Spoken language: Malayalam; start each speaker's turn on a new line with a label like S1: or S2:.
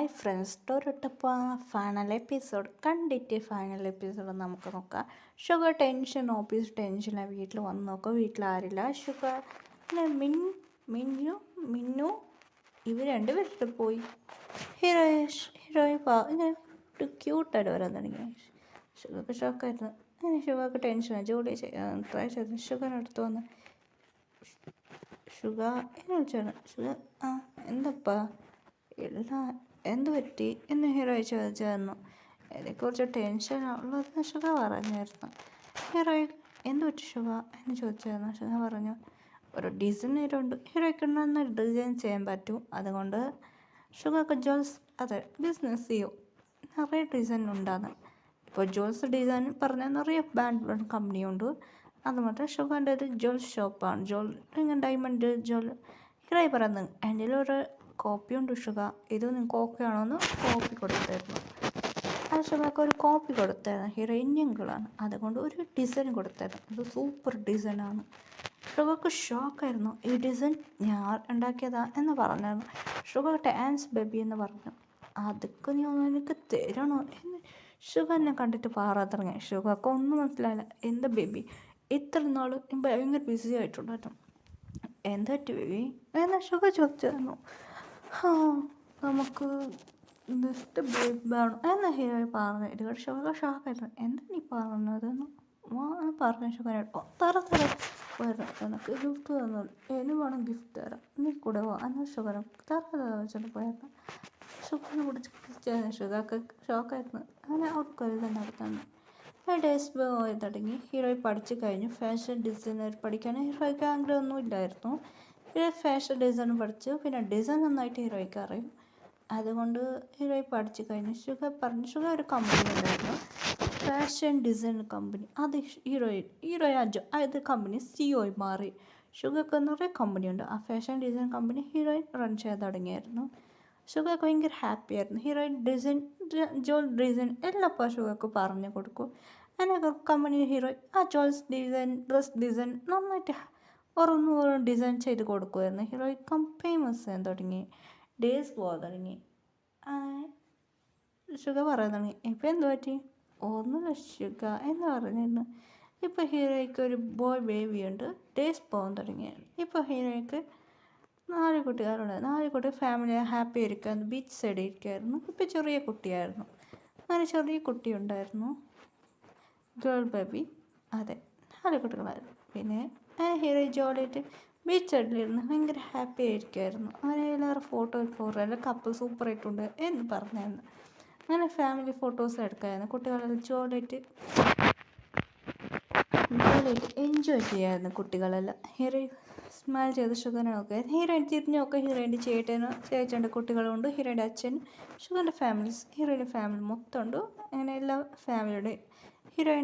S1: ഹായ് ഫ്രണ്ട്സ്, ടൊരട്ടപ്പ ഫൈനൽ എപ്പിസോഡ് കണ്ടിട്ട് ഫൈനൽ എപ്പിസോഡ് നമുക്ക് നോക്കാം. ഷുഗർ ടെൻഷൻ, ഓഫീസ് ടെൻഷനാണ്. വീട്ടിൽ വന്ന് നോക്കാം, വീട്ടിൽ ആരില്ല. ഷുഗർ മിന്നു ഇവർ രണ്ട് വീട്ടിൽ പോയി. ഹീറോയി ഇങ്ങനെ ക്യൂട്ടായിട്ട് വരാൻ തുടങ്ങി. ഷുഗർക്ക് ഷോക്കായിരുന്നു. അങ്ങനെ ഷുഗർക്ക് ടെൻഷനാണ്. ജോലി ട്രൈ ചെയ്തു. ഷുഗർ അടുത്ത് വന്ന് ഷുഗർ എന്നെ വിളിച്ചാണ്. ഷുഗർ എന്തപ്പാ എന്ത് പറ്റി എന്ന് ഹീറോ ചോദിച്ചായിരുന്നു. ഇതിനെക്കുറിച്ച് ടെൻഷനുള്ളത് ഷുഗ പറഞ്ഞായിരുന്നു. ഹീറോയി എന്ത് പറ്റി ഷുഗ എന്ന് ചോദിച്ചായിരുന്നു. ഷുഗ പറഞ്ഞു, ഒരു ഡിസൈനറുണ്ട്, ഹീറോയ്ക്ക് നന്നായി ഡിസൈൻ ചെയ്യാൻ പറ്റും. അതുകൊണ്ട് ഷുഗക്ക് ജോൽസ് ബിസിനസ് ചെയ്യും. നിറയെ ഡിസൈൻ ഉണ്ടാകുന്നു. ഇപ്പോൾ ജോൽസ് ഡിസൈൻ പറഞ്ഞാൽ നിറയെ ബ്രാൻഡ് കമ്പനിയുണ്ട്. അതുമാത്രം ഷുഗറിൻ്റെ ഒരു ജോൽസ് ഷോപ്പാണ്. ഇങ്ങനെ ഡയമണ്ട് ഹീറോയി പറയുന്നത്. എൻ്റെ ഒരു കോപ്പിയുണ്ട് ഷുഗ, ഇത് നിങ്ങൾക്ക് ഓക്കെ ആണോന്ന് കോപ്പി കൊടുത്തായിരുന്നു. ആ ഷുഗക്ക് ഒരു കോപ്പി കൊടുത്തായിരുന്നു. ഹീറോ ഇന്ത്യൻകളാണ്, അതുകൊണ്ട് ഒരു ഡിസൈൻ കൊടുത്തായിരുന്നു. അത് സൂപ്പർ ഡിസൈനാണ്. ഷുഗക്ക് ഷോക്കായിരുന്നു. ഈ ഡിസൈൻ ഞാൻ ഉണ്ടാക്കിയതാ എന്ന് പറഞ്ഞായിരുന്നു. ഷുഗർ ഡാൻസ് ബേബി എന്ന് പറഞ്ഞു. അതൊക്കെ നീ ഒന്ന് എനിക്ക് തരണോ എന്ന് ഷുഗറിനെ കണ്ടിട്ട് പാറാൻ തുടങ്ങി. ഷുഗർക്ക് ഒന്നും മനസ്സിലായില്ല. എന്താ ബേബി, ഇത്ര നാൾ ഭയങ്കര ബിസി ആയിട്ടുണ്ടായിരുന്നു, എന്താ പറ്റി ബേബി എന്നാ ഷുഗർ ചോദിച്ചായിരുന്നു. നമുക്ക് ജസ്റ്റ് ബേബി വേണം എന്നാ ഹീറോയി പറഞ്ഞു. ഇതുകൊണ്ട് ഷുഗർ ഷോക്കായിരുന്നു. എന്താ നീ പറഞ്ഞതെന്ന് പറഞ്ഞു. ഷുഗർ വരും, എനിക്ക് ഗിഫ്റ്റ് തന്നു, ഇനി വേണം ഗിഫ്റ്റ് തരാം, നീ കൂടെ വാ എന്നാൽ ഷുഗർ വെച്ചിട്ട് പോയിരുന്നു. ഷുഗറിനെ പിടിച്ച് ഷുഗർക്ക് ഷോക്കായിരുന്നു. അങ്ങനെ അവർക്കൊരു നടത്താണ്. ഡേയ്സ് പോയി തുടങ്ങി. ഹീറോയി പഠിച്ചു കഴിഞ്ഞു. ഫാഷൻ ഡിസൈനർ പഠിക്കാൻ ഹീറോയ്ക്ക് ആഗ്രഹമൊന്നും ഇല്ലായിരുന്നു. ഫാഷൻ ഡിസൈൻ പഠിച്ചു. പിന്നെ ഡിസൈൻ നന്നായിട്ട് ഹീറോയ്ക്ക് അറിയും. അതുകൊണ്ട് ഹീറോയി പഠിച്ചു കഴിഞ്ഞു. ഷുഗർ ഒരു കമ്പനി ഉണ്ടായിരുന്നു, ഫാഷൻ ഡിസൈൻ കമ്പനി. അത് ഹീറോയി അത് കമ്പനി CEO മാറി. ഷുഗർക്ക് നിറയെ കമ്പനിയുണ്ട്. ആ fashion design company heroine run ചെയ്യാൻ തുടങ്ങിയായിരുന്നു. ഷുഗർക്ക് ഭയങ്കര ഹാപ്പി ആയിരുന്നു. ഹീറോയിൻ ഡിസൈൻ എല്ലാം ഷുഗർക്ക് പറഞ്ഞു കൊടുക്കും. അങ്ങനെ company heroine jewels design, dress design നന്നായിട്ട് ഓരോന്നും ഡിസൈൻ ചെയ്ത് കൊടുക്കുമായിരുന്നു. ഹീറോയിൻ ഫേമസ് ചെയ്യാൻ തുടങ്ങി. ഡേയ്സ് പോകാൻ തുടങ്ങി. ഷുഗർ പറയാൻ തുടങ്ങി, ഇപ്പം എന്ത് പറ്റി? ഒന്നുമില്ല ഷുഗ എന്ന് പറഞ്ഞിരുന്നു. ഇപ്പോൾ ഹീറോയ്ക്ക് ഒരു ബോയ് ബേബിയുണ്ട്. ഡേയ്സ് പോകാൻ തുടങ്ങിയായിരുന്നു. ഇപ്പോൾ ഹീറോയ്ക്ക് 4 കുട്ടികളുണ്ട്. 4 കുട്ടി ഫാമിലി ഹാപ്പി ഇരിക്കുമായിരുന്നു. ബീച്ച് സൈഡിൽ ഇരിക്കുമായിരുന്നു. ഇപ്പോൾ ചെറിയ കുട്ടിയായിരുന്നു. അങ്ങനെ ചെറിയ കുട്ടി ഉണ്ടായിരുന്നു, ഗേൾ ബേബി. അതെ, 4 കുട്ടികളായിരുന്നു. പിന്നെ ഹീറോ ജോളിയായിട്ട് ബീച്ച് സൈഡിലിരുന്ന് ഭയങ്കര ഹാപ്പി ആയിരിക്കുമായിരുന്നു. അങ്ങനെ എല്ലാവരും ഫോട്ടോ എടുക്കുക, കപ്പിൾ സൂപ്പറായിട്ടുണ്ട് എന്ന് പറഞ്ഞായിരുന്നു. അങ്ങനെ ഫാമിലി ഫോട്ടോസ് എടുക്കാമായിരുന്നു. കുട്ടികളെല്ലാം ജോളിയായിട്ട് എൻജോയ് ചെയ്യാമായിരുന്നു കുട്ടികളെല്ലാം. ഹീറോയിൻ സ്മൈൽ ചെയ്ത് ഷുഗറിനെ നോക്കുക. ഹീറോയിൻ തിരിഞ്ഞ് നോക്കുക. ഹീറോയിൻ്റെ ചേട്ടൻ്റെ കുട്ടികളുണ്ട്. ഹീറോയിൻ്റെ അച്ഛൻ, ഷുഗറിൻ്റെ ഫാമിലീസ്, ഹീറോയിൻ്റെ ഫാമിലി മൊത്തം ഉണ്ട്. അങ്ങനെ എല്ലാ ഫാമിലിയുടെയും ഹീറോയിൻ്റെ